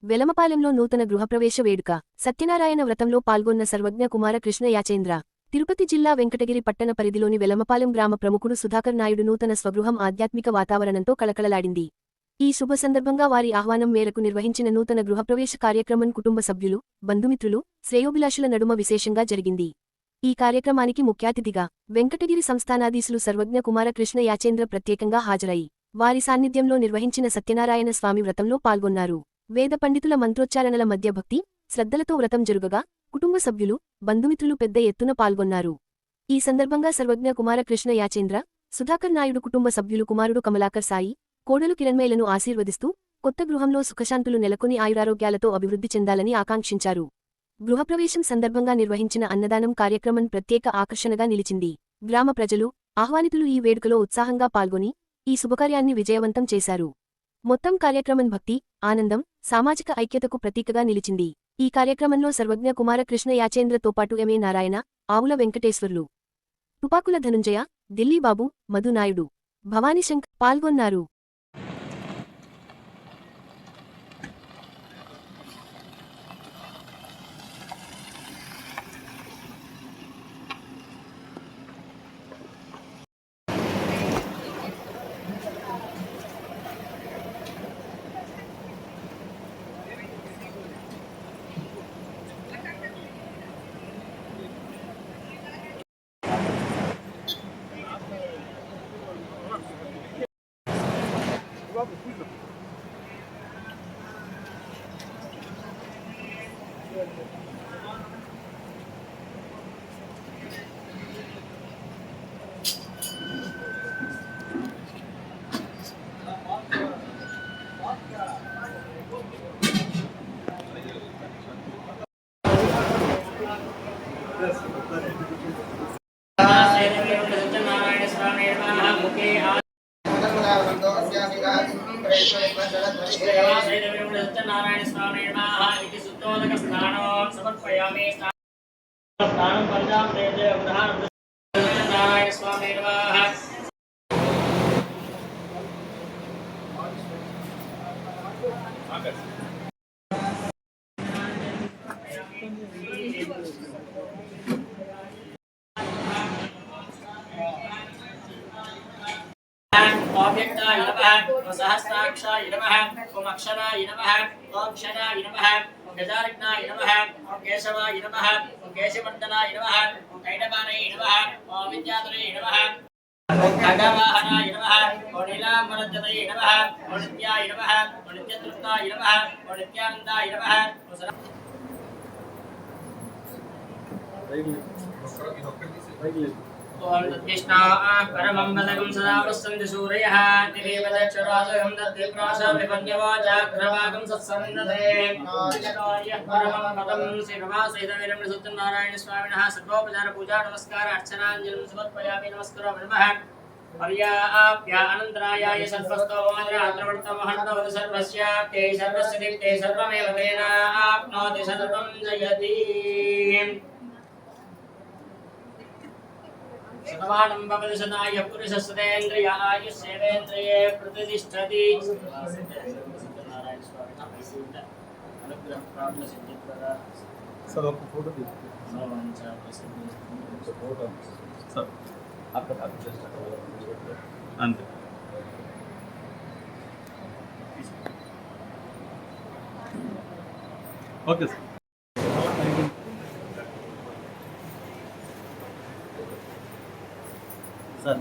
వెలమపాలెంలో నూతన గృహప్రవేశ వేడుక సత్యనారాయణ వ్రతంలో పాల్గొన్న సర్వజ్ఞ కుమార కృష్ణ యాచేంద్ర. తిరుపతి జిల్లా వెంకటగిరి పట్టణ పరిధిలోని వెలమపాలెం గ్రామ ప్రముఖుడు సుధాకర్ నాయుడు నూతన స్వగృహం ఆధ్యాత్మిక వాతావరణంతో కళకళలాడింది. ఈ శుభ సందర్భంగా వారి ఆహ్వానం మేరకు నిర్వహించిన నూతన గృహప్రవేశ కార్యక్రమం కుటుంబ సభ్యులు, బంధుమిత్రులు, శ్రేయోభిలాషుల నడుమ విశేషంగా జరిగింది. ఈ కార్యక్రమానికి ముఖ్యాతిథిగా వెంకటగిరి సంస్థానాధీశులు సర్వజ్ఞ కుమార కృష్ణ యాచేంద్ర ప్రత్యేకంగా హాజరై వారి సాన్నిధ్యంలో నిర్వహించిన సత్యనారాయణ స్వామి వ్రతంలో పాల్గొన్నారు. వేద పండితుల మంత్రోచ్చారణల మధ్య భక్తి శ్రద్ధలతో వ్రతం జరుగగా కుటుంబ సభ్యులు, బంధుమిత్రులు పెద్ద ఎత్తున పాల్గొన్నారు. ఈ సందర్భంగా సర్వజ్ఞ కుమార కృష్ణ యాచేంద్ర, సుధాకర్ నాయుడు కుటుంబ సభ్యులు కుమారుడు కమలాకర్ సాయి, కోడలు కిరణ్మేలను ఆశీర్వదిస్తూ కొత్త గృహంలో సుఖశాంతులు నెలకొని ఆయురారోగ్యాలతో అభివృద్ధి చెందాలని ఆకాంక్షించారు. గృహప్రవేశం సందర్భంగా నిర్వహించిన అన్నదానం కార్యక్రమం ప్రత్యేక ఆకర్షణగా నిలిచింది. గ్రామ ప్రజలు, ఆహ్వానితులు ఈ వేడుకలో ఉత్సాహంగా పాల్గొని ఈ శుభకార్యాన్ని విజయవంతం చేశారు. మొత్తం కార్యక్రమం భక్తి, ఆనందం, సామాజిక ఐక్యతకు ప్రతీకగా నిలిచింది. ఈ కార్యక్రమంలో సర్వజ్ఞ కుమార కృష్ణ యాచేంద్రతో పాటు ఎంఏ నారాయణ, ఆవుల వెంకటేశ్వర్లు, తుపాకుల ధనుంజయ, ఢిల్లీబాబు, మధు నాయుడు, భవానీశంకర్ పాల్గొన్నారు. సత్యనారాయణ స్వామి ఇది శుద్ధోదక స్నానం సమర్పయామి. స్నానం పంచామృతే ఉదాహరణ సత్యనారాయణ స్వామి ओव्यक्ताय नमः, सहस्राक्षाय नमः, ओम अक्षराय नमः, ओम क्षणाय नमः, ओम गजाननाय नमः, ओम केशवाय नमः, ओम केशवर्धनाय नमः, ओम कैटवानाय नमः, ओम विद्याधराय नमः, ओम खगवाहनाय नमः, ओम नीलांबरजताय नमः, ओम नित्याय नमः, ओम नित्यतृप्ताय नमः, ओम नित्यानन्दाय नमः. ओम तद्विष्णा परमं पदकं सदा पश्यन्ति सूरयः दिवेव चक्षुरादयं तद्विप्राशा विपन्यवो जाग्रवागं सत्सन्दते विष्णोर्यः परमं पदं श्रीनिवासैदवीरं सत्यनारायण स्वामिनः सर्वोपचार पूजा नमस्कार अर्चनाञ्जलिं समर्पयामि. नमस्कारो नमः. पर्याप्या अनन्तरायाय सर्वस्तोमोदरात्रवर्तमहन्तवत् सर्वस्य ते सर्वस्य दिक्ते सर्वमेव तेन आप्नोति सर्वं जयति. शतमानं भवति शताय पुरुषस्तेन्द्रिय आयुष्येवेन्द्रिये प्रतिष्ठति. सर आपको फोटो दीजिए सर आपका अंत ओके सर सर